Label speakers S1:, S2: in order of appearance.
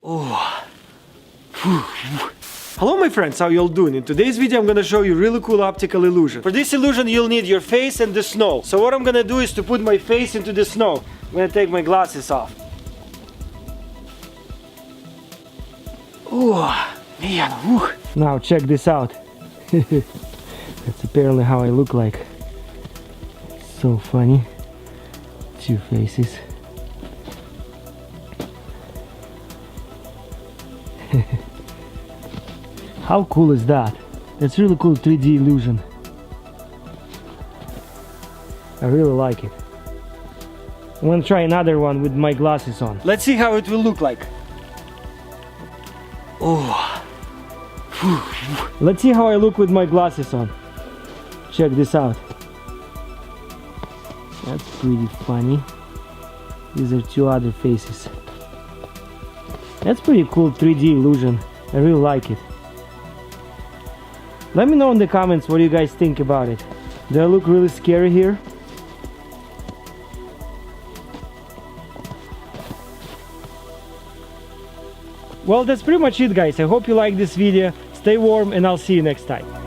S1: Oh. Hello my friends, how you all doing? In today's video I'm gonna show you really cool optical illusion. For this illusion you'll need your face and the snow. So what I'm gonna do is to put my face into the snow. I'm gonna take my glasses off. Oh man, whew. Now check this out. That's apparently how I look like. So funny. Two faces. How cool is that? That's really cool 3D illusion. I really like it. I'm gonna try another one with my glasses on. Let's see how it will look like. Oh. Let's see how I look with my glasses on. Check this out. That's pretty funny. These are two other faces. That's pretty cool 3D illusion. I really like it. Let me know in the comments what you guys think about it. Do I look really scary here? Well, that's pretty much it guys. I hope you like this video. Stay warm and I'll see you next time.